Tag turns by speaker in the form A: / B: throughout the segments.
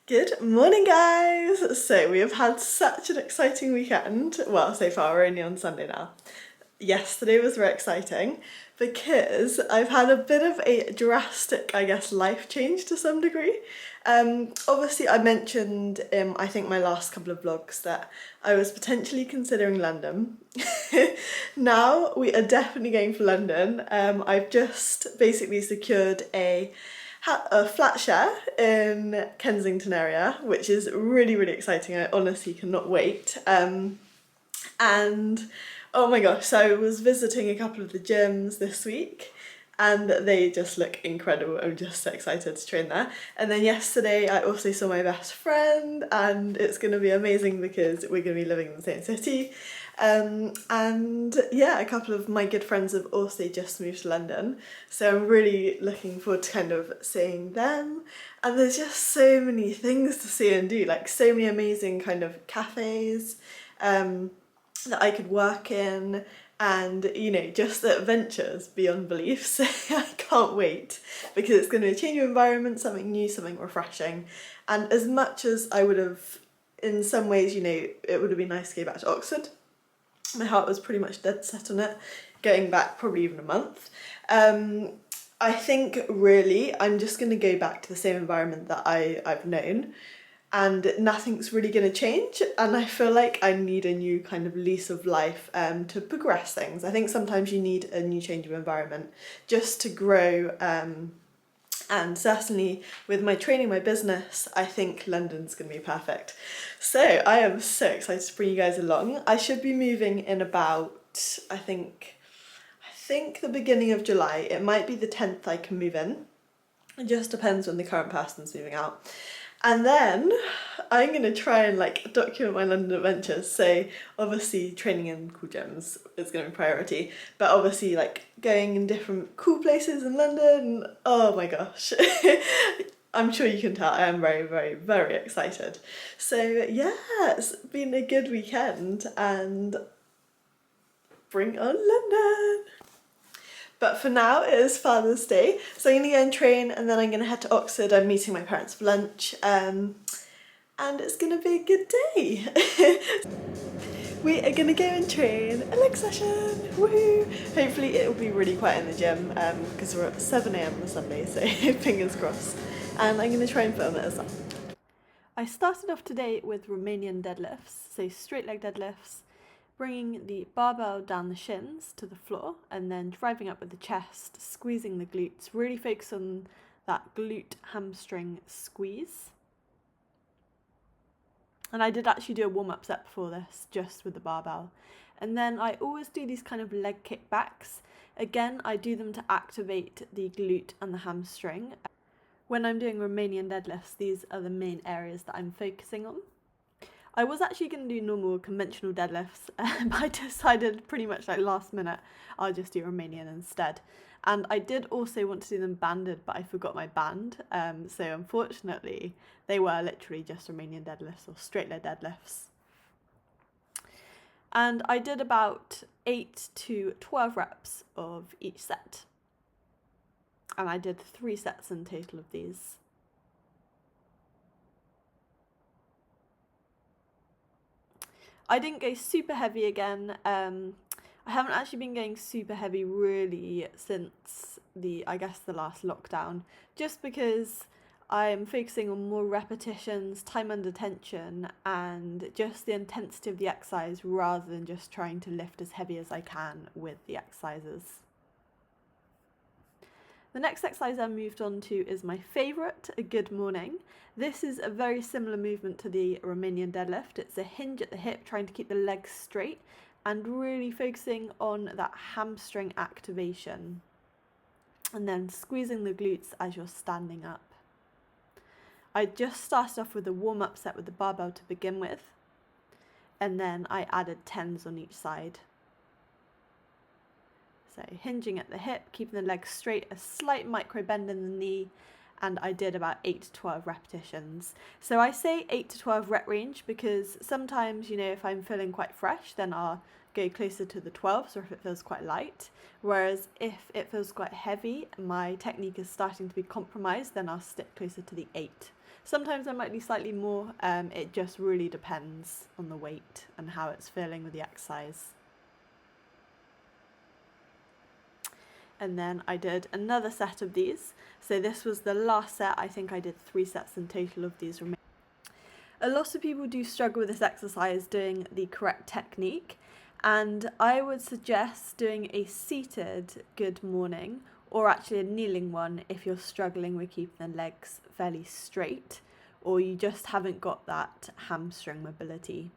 A: Good morning, guys! So, we have had such an exciting weekend. Well, so far, we're only on Sunday now. Yesterday was very exciting because I've had a bit of a drastic, I guess, life change to some degree. Obviously, I mentioned in I think my last couple of vlogs that I was potentially considering London. Now we are definitely going for London. I've just basically secured a flat share in Kensington area, which is really, really exciting. I honestly cannot wait. And oh my gosh, so I was visiting a couple of the gyms this week and they just look incredible. I'm just so excited to train there. And then yesterday I also saw my best friend and it's going to be amazing because we're going to be living in the same city. And yeah, a couple of my good friends have also just moved to London, so I'm really looking forward to kind of seeing them. And there's just so many things to see and do, like so many amazing kind of cafes that I could work in, and just the adventures beyond belief. So I can't wait because it's going to be a change of environment, something new, something refreshing. And as much as I would have, in some ways, it would have been nice to go back to Oxford, my heart was pretty much dead set on it, going back probably even a month. I think really I'm just going to go back to the same environment that I've known, and nothing's really going to change, and I feel like I need a new kind of lease of life to progress things. I think sometimes you need a new change of environment just to grow, and certainly with my training, my business, I think London's going to be perfect. So I am so excited to bring you guys along. I should be moving in about, I think the beginning of July. It might be the 10th I can move in. It just depends when the current person's moving out. And then I'm going to try and document my London adventures. So obviously training in cool gyms is going to be priority, but obviously going in different cool places in London. Oh my gosh. I'm sure you can tell I am very, very, very excited. So yeah, it's been a good weekend and bring on London. But for now, it is Father's Day, so I'm going to go and train and then I'm going to head to Oxford. I'm meeting my parents for lunch, and it's going to be a good day. We are going to go and train a leg session, woohoo! Hopefully it will be really quiet in the gym because we're at 7 AM on Sunday, so fingers crossed. And I'm going to try and film it as well. I started off today with Romanian deadlifts, so straight leg deadlifts, bringing the barbell down the shins to the floor and then driving up with the chest, squeezing the glutes, really focus on that glute hamstring squeeze. And I did actually do a warm-up set before this, just with the barbell. And then I always do these kind of leg kickbacks. Again, I do them to activate the glute and the hamstring. When I'm doing Romanian deadlifts, these are the main areas that I'm focusing on. I was actually going to do normal conventional deadlifts, but I decided pretty much last minute I'll just do Romanian instead. And I did also want to do them banded, but I forgot my band. So unfortunately, they were literally just Romanian deadlifts or straight leg deadlifts. And I did about 8 to 12 reps of each set. And I did 3 sets in total of these. I didn't go super heavy again. I haven't actually been going super heavy really since the last lockdown, just because I'm focusing on more repetitions, time under tension, and just the intensity of the exercise rather than just trying to lift as heavy as I can with the exercises. The next exercise I moved on to is my favourite, a good morning. This is a very similar movement to the Romanian deadlift. It's a hinge at the hip, trying to keep the legs straight and really focusing on that hamstring activation. And then squeezing the glutes as you're standing up. I just started off with a warm-up set with the barbell to begin with, and then I added 10s on each side. So hinging at the hip, keeping the legs straight, a slight micro bend in the knee, and I did about 8 to 12 repetitions. So I say 8 to 12 rep range because sometimes, if I'm feeling quite fresh, then I'll go closer to the 12s, or if it feels quite light. Whereas if it feels quite heavy, my technique is starting to be compromised, then I'll stick closer to the 8. Sometimes I might do slightly more, it just really depends on the weight and how it's feeling with the exercise. And then I did another set of these. So this was the last set. I think I did 3 sets in total of these remaining. A lot of people do struggle with this exercise doing the correct technique, and I would suggest doing a seated good morning, or actually a kneeling one if you're struggling with keeping the legs fairly straight, or you just haven't got that hamstring mobility.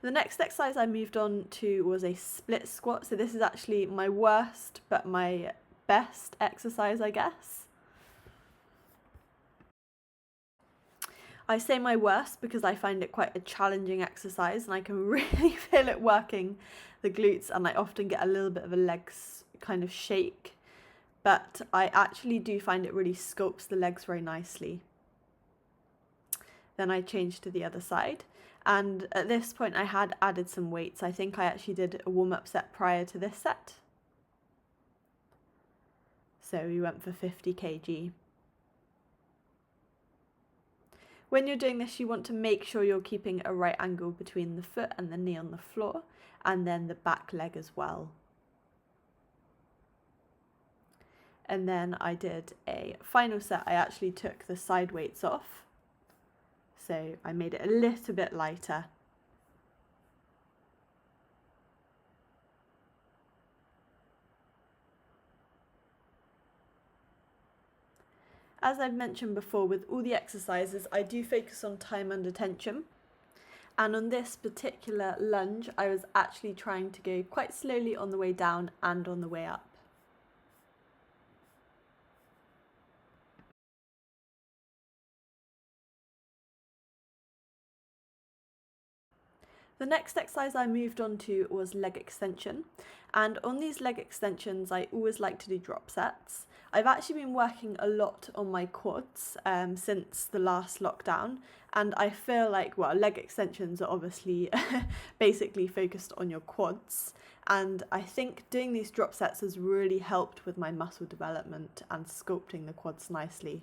A: The next exercise I moved on to was a split squat. So this is actually my worst but my best exercise, I guess. I say my worst because I find it quite a challenging exercise and I can really feel it working the glutes, and I often get a little bit of a legs kind of shake, but I actually do find it really sculpts the legs very nicely. Then I changed to the other side, and at this point I had added some weights. I think I actually did a warm-up set prior to this set. So we went for 50 kg. When you're doing this, you want to make sure you're keeping a right angle between the foot and the knee on the floor, and then the back leg as well. And then I did a final set. I actually took the side weights off, so I made it a little bit lighter. As I've mentioned before, with all the exercises, I do focus on time under tension. And on this particular lunge, I was actually trying to go quite slowly on the way down and on the way up. The next exercise I moved on to was leg extension, and on these leg extensions I always like to do drop sets. I've actually been working a lot on my quads since the last lockdown, and I feel like, well, leg extensions are obviously basically focused on your quads, and I think doing these drop sets has really helped with my muscle development and sculpting the quads nicely.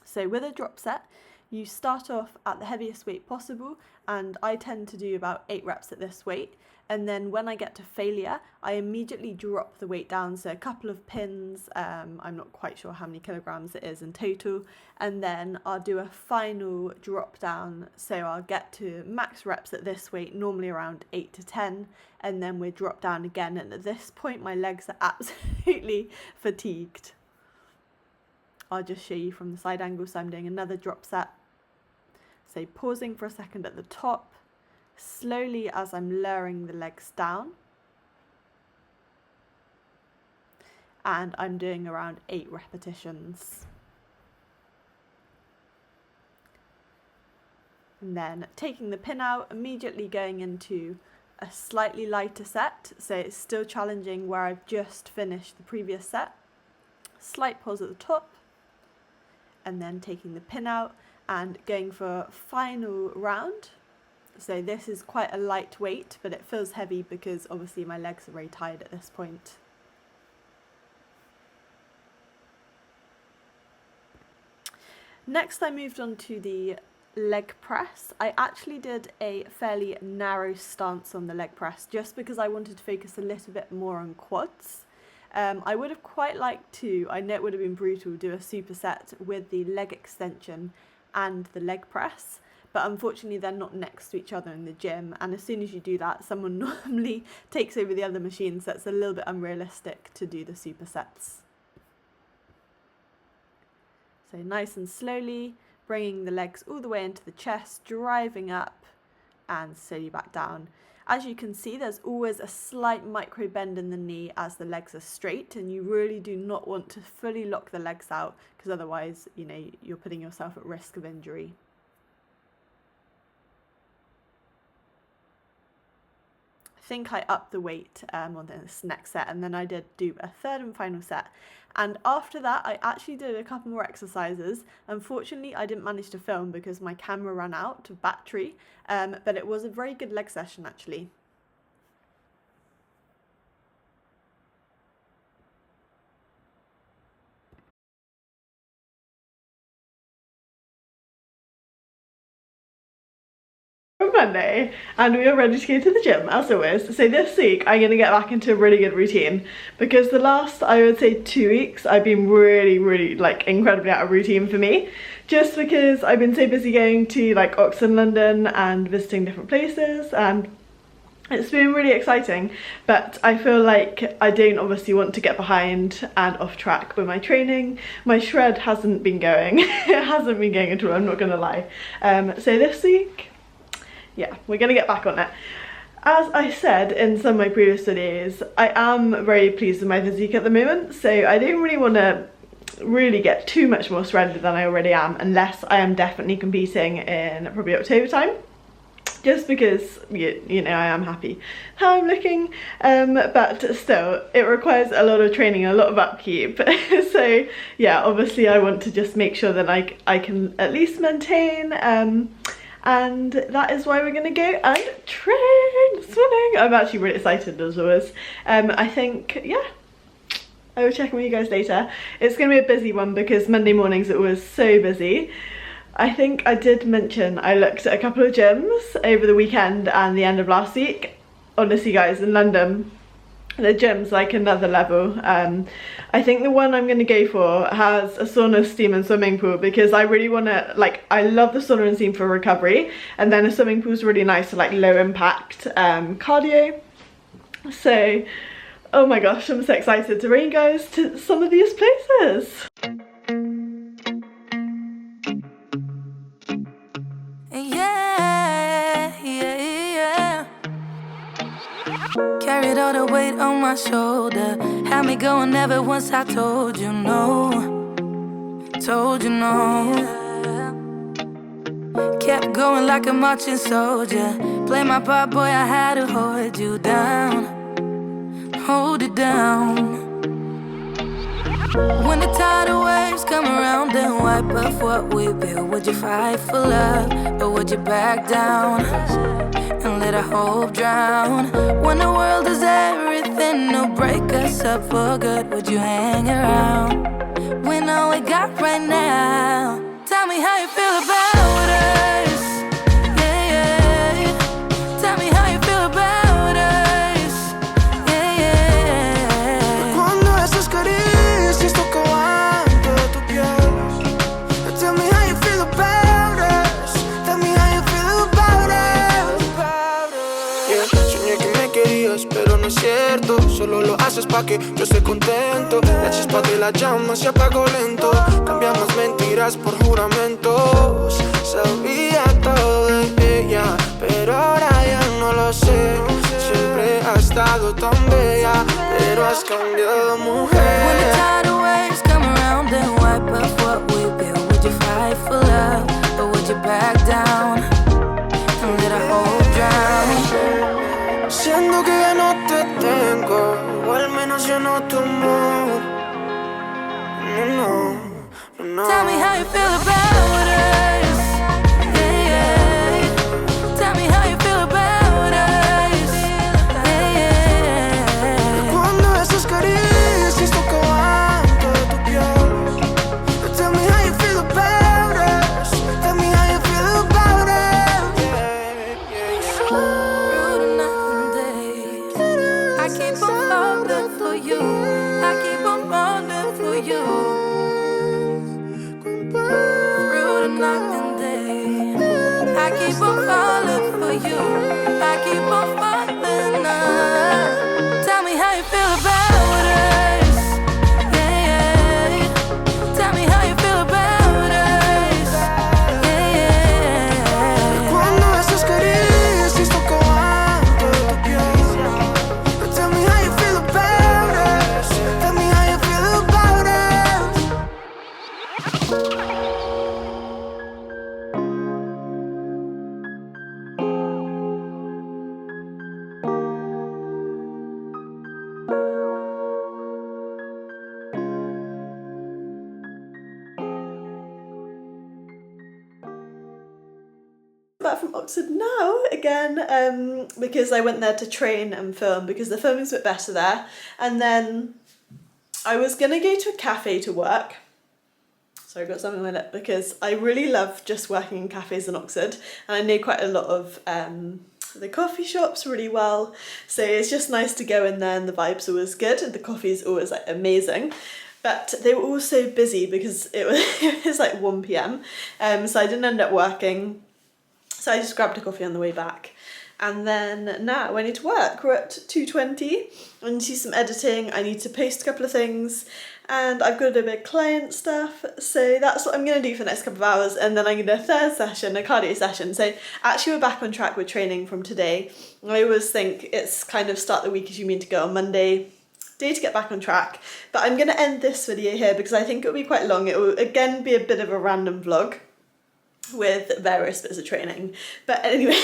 A: So with a drop set, you start off at the heaviest weight possible, and I tend to do about 8 reps at this weight, and then when I get to failure I immediately drop the weight down, so a couple of pins, I'm not quite sure how many kilograms it is in total, and then I'll do a final drop down, so I'll get to max reps at this weight, normally around 8 to 10, and then we drop down again, and at this point my legs are absolutely fatigued. I'll just show you from the side angle. So I'm doing another drop set. So pausing for a second at the top, slowly as I'm lowering the legs down. And I'm doing around 8 repetitions. And then taking the pin out, immediately going into a slightly lighter set. So it's still challenging where I've just finished the previous set. Slight pause at the top. And then taking the pin out and going for a final round. So this is quite a light weight, but it feels heavy because obviously my legs are very tired at this point. Next I moved on to the leg press. I actually did a fairly narrow stance on the leg press just because I wanted to focus a little bit more on quads. I would have quite liked to, I know it would have been brutal, do a superset with the leg extension and the leg press, but unfortunately they're not next to each other in the gym, and as soon as you do that someone normally takes over the other machine, so it's a little bit unrealistic to do the supersets. So nice and slowly, bringing the legs all the way into the chest, driving up and slowly back down. As you can see, there's always a slight micro bend in the knee as the legs are straight, and you really do not want to fully lock the legs out because otherwise, you know, you're putting yourself at risk of injury. I think I upped the weight on this next set, and then I did do a third and final set, and after that I actually did a couple more exercises. Unfortunately I didn't manage to film because my camera ran out of battery, but it was a very good leg session actually. Monday and we are ready to go to the gym as always. So this week I'm going to get back into a really good routine because the last, I would say, 2 weeks I've been really like incredibly out of routine for me, just because I've been so busy going to like Oxford and London and visiting different places, and it's been really exciting, but I feel like I don't obviously want to get behind and off track with my training. My shred hasn't been going. It hasn't been going at all, I'm not gonna lie. So this week, yeah, we're gonna get back on it. As I said in some of my previous videos, I am very pleased with my physique at the moment, so I don't really want to really get too much more shredded than I already am, unless I am definitely competing in probably October time. Just because, you know, I am happy how I'm looking, but still, it requires a lot of training, a lot of upkeep. So yeah, obviously I want to just make sure that I can at least maintain, and that is why we're going to go and train swimming. I'm actually really excited as always. I think, yeah, I will check in with you guys later. It's going to be a busy one because Monday mornings it was so busy. I think I did mention I looked at a couple of gyms over the weekend and the end of last week. Honestly guys, in London, the gym's like another level. I think the one I'm going to go for has a sauna, steam and swimming pool because I really want to, like, I love the sauna and steam for recovery, and then a swimming pool's really nice for like low impact cardio. So, oh my gosh, I'm so excited to bring you guys to some of these places.
B: Carried all the weight on my shoulder, had me going ever once I told you no. Told you no. Kept going like a marching soldier, play my part, boy, I had to hold you down. Hold it down. When the tidal waves come around and wipe off what we built, would you fight for love, or would you back down and let our hope drown? When the world is everything to break us up for good, would you hang around? When all we got right now, tell me how you feel about us. Yeah, yeah. Tell me how you feel about us. Yeah, yeah.
C: Cuando esas caricias tocaban toda tu piel. Tell me how you feel about us. Tell me how you feel about us. Yeah, soñé que me querías, pero no es cierto. Solo lo haces pa' que yo esté contento. La chispa de la llama se apagó lento. Cambiamos mentiras por juramentos. Sabía todo de ella, pero ahora ya no lo sé. Siempre has estado tan bella, pero has cambiado, mujer.
B: When the tidal waves come around and wipe off what we built, would you fight for love, or would you back down and let our hope drown?
C: Siento que ya no te tengo, o al menos yo no tu amor. No, no, no.
B: Tell me how you feel about us. Yeah, yeah. Tell me how you feel about us. Yeah, yeah.
C: Cuando esas caricias tocaban toda tu piel. Tell me how you feel about us. Tell me how you feel about us.
B: Through the night and day, I keep on falling for you. I keep on falling for you. Through the night and day, I keep on falling for you. I keep on falling now. Tell me how you feel about us. Yeah, yeah. Tell me how you feel about us. Yeah, yeah.
C: Cuando esas caricias tocaban toda tu piel. Tell me how you feel about us. Tell me how you feel about us.
A: Back from Oxford now again, because I went there to train and film because the filming's a bit better there, and then I was gonna go to a cafe to work. Sorry, I got something on my lip, because I really love just working in cafes in Oxford, and I know quite a lot of the coffee shops really well, so it's just nice to go in there and the vibe's always good and the coffee's always like amazing. But they were all so busy because it was like 1 p.m, so I didn't end up working, so I just grabbed a coffee on the way back. And then now I need to work. We're at 2:20. I need to do some editing. I need to post a couple of things, and I've got to do a bit of client stuff. So that's what I'm going to do for the next couple of hours. And then I'm going to do a third session, a cardio session. So actually we're back on track with training from today. I always think it's kind of start the week as you mean to go on Monday, day to get back on track. But I'm going to end this video here because I think it'll be quite long. It will again be a bit of a random vlog with various bits of training. But anyway,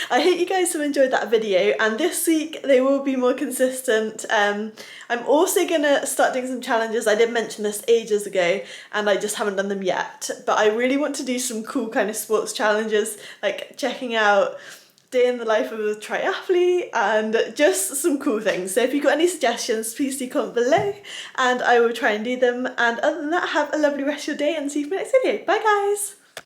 A: I hope you guys have enjoyed that video, and this week they will be more consistent. I'm also gonna start doing some challenges. I did mention this ages ago and I just haven't done them yet, but I really want to do some cool kind of sports challenges, like checking out day in the life of a triathlete and just some cool things. So if you've got any suggestions, please do comment below and I will try and do them. And other than that, have a lovely rest of your day and see you for the next video. Bye guys!